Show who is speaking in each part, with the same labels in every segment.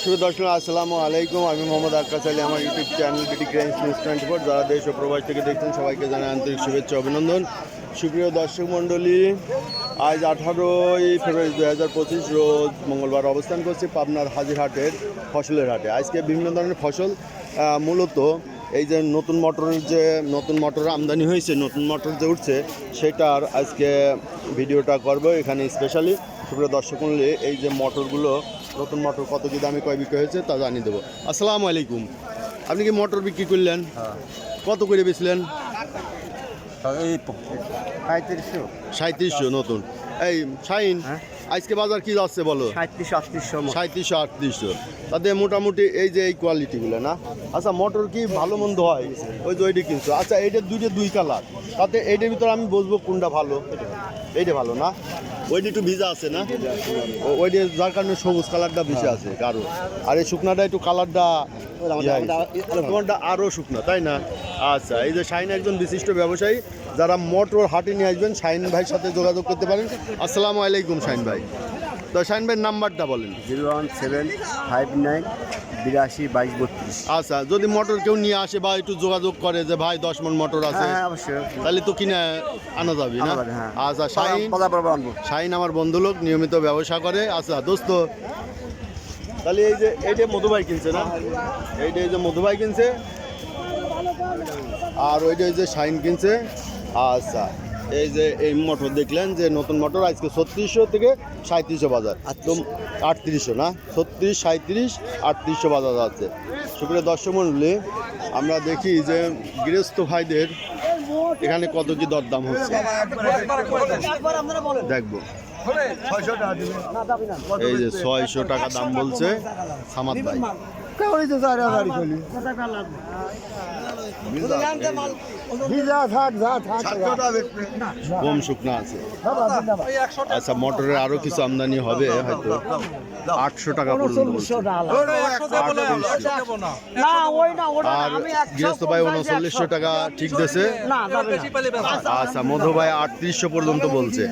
Speaker 1: শুভ দর্শক আসসালামু আলাইকুম। আমি মোহাম্মদ আক্কাস আলী। আমার YouTube channel BD crime news 24, যারা দেশ ও প্রবাস থেকে দেখছেন সবাইকে জানাই আন্তরিক শুভেচ্ছা অভিনন্দন। সুপ্রিয় দর্শক মণ্ডলী, আজ 18ই ফেব্রুয়ারি 2025 রোজ মঙ্গলবার অবস্থান করছি পাবনার হাজিরহাটের ফসলের হাটে। আজকে বিভিন্ন ধরনের ফসল, মূলত এই যে নতুন মোটর আমদানি হয়েছে, নতুন মোটর যে উঠছে সেটার আজকে ভিডিওটা করব এখানে স্পেশালি। সুপ্রিয় দর্শক মণ্ডলী, এই যে মোটরগুলো, নতুন মোটর কত কি দামে কয় বিক্রি হয়েছে তা জানিয়ে দেবো। আসসালামু আলাইকুম। আপনি কি মোটর বিক্রি করলেন? কত করে বেচলেন? 3700 নতুন। এই শাইন, আজকে বাজার কি যাচ্ছে বলো? 3700-3800। তাতে মোটামুটি এই যে এই কোয়ালিটিগুলো না। আচ্ছা, মোটর কি ভালো মন্দ হয়? ওই যে ওইটা কিনছো। আচ্ছা, এইটার দুই কালার, তাতে এইটার ভিতরে আমি বুঝবো কোনটা ভালো। এইটা ভালো না? ওইটা একটু ভিজা আছে না, ওইটা যার কারণে সবুজ কালারটা বেশি আছে কারো। আর এই শুকনাটা একটু কালারটা তোমারটা আরও শুকনো, তাই না? আচ্ছা, এই যে শাইন একজন বিশিষ্ট ব্যবসায়ী, যারা মোটর হাটে নিয়ে আসবেন শাইন ভাইয়ের সাথে যোগাযোগ করতে পারেন। আসসালামু আলাইকুম শাইন ভাই। তো শাইন ভাইয়ের নাম্বারটা বলেন।
Speaker 2: 01759822232।
Speaker 1: আচ্ছা, যদি মোটর কেউ নিয়ে আসে বা একটু যোগাযোগ করে যে ভাই 10 মণ মোটর আছে,
Speaker 2: অবশ্যই,
Speaker 1: তাহলে তো কিনে আনা যাবে না? আচ্ছা, শাইন আমার বন্ধু লোক, নিয়মিত ব্যবসা করে। আচ্ছা দোস্ত, তাহলে এই যে মধুভাই কিনছে না, এই যে মধুভাই কিনছে, আর ওইটা এই যে শাইন কিনছে। আচ্ছা, এই যে এই মোটর দেখলেন যে নতুন মোটর আজকে 3600 থেকে 3700 বাজার, একদম 3800 না, 36, 37, 3800 বাজার আছে। সুপ্রিয় দর্শক মণ্ডলী, আমরা দেখি যে গৃহস্থ ভাইদের এখানে কত কি দরদাম হচ্ছে দেখবো। এই যে 600 টাকা দাম বলছে সামাদ ভাই। কম শুকনা আছে। আচ্ছা, মোটরের আরো কিছু আমদানি হবে হয়তো 800 টাকা পর্যন্ত। আর গৃহস্থ ভাই 3900 টাকা ঠিক দিয়েছে। আচ্ছা, মধু ভাই 3800 পর্যন্ত বলছে,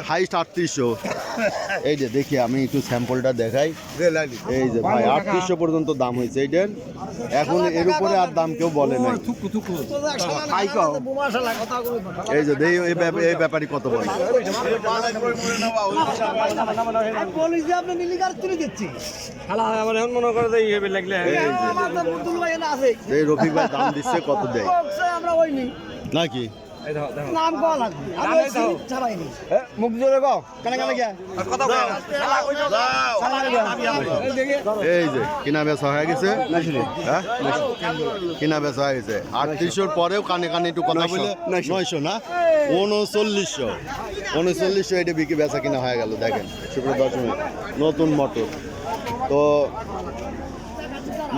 Speaker 1: হাইস্ট 3800। এই যে দেখি আমি একটু স্যাম্পলটা দেখাই। এই যে ভাই 3800 পর্যন্ত দাম হয়েছে এইটার। এখন এর উপরে আর দাম কেউ বলে নাই। এই যে এই ব্যাপারই কত বলে। এই রফিক ভাই দাম দিচ্ছে কত দেয় নাকি? এই যে কিনা বেচা হয়ে গেছে, কিনা বেচা হয়ে গেছে 3800 পরেও কানে কানে একটু কথা বলে 900 না, 3900 এটা বিক্রি বেচা কিনা হয়ে গেল। দেখেন সুপ্রিয় দর্শক, নতুন মোটর। তো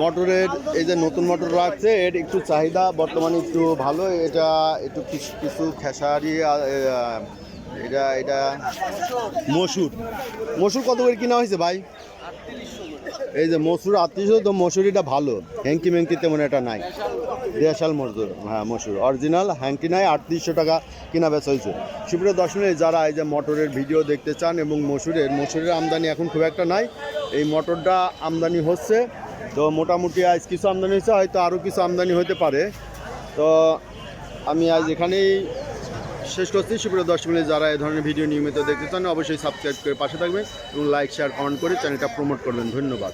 Speaker 1: মোটরের এই যে নতুন মোটর রাখছে, এর একটু চাহিদা বর্তমানে একটু ভালো। এটা একটু কিছু খেসারি, এটা মসুর কত করে কিনা হয়েছে ভাই? এই যে মসুর 3800। তো মসুরিটা ভালো, হ্যাঙ্কি ম্যাঙ্কি তেমন এটা নাই, দেশাল মজুর। হ্যাঁ, মসুর অরিজিনাল, হ্যাঙ্কি নাই, 3800 টাকা কিনা বেচা হয়েছে। সুপ্রিয় দর্শক, যারা এই যে মোটরের ভিডিও দেখতে চান এবং মসুরের আমদানি এখন খুব একটা নাই, এই মোটরটা আমদানি হচ্ছে। তো মোটামুটি আজ কিছু আমদানি হয়েছে, হয়তো আরও কিছু আমদানি হতে পারে। তো আমি আজ এখানেই শেষ করছি। সুপ্রিয় দর্শক, যারা এই ধরনের ভিডিও নিয়মিত দেখতে চান অবশ্যই সাবস্ক্রাইব করে পাশে থাকবেন এবং লাইক, শেয়ার, কমেন্ট করে চ্যানেলটা প্রমোট করবেন। ধন্যবাদ।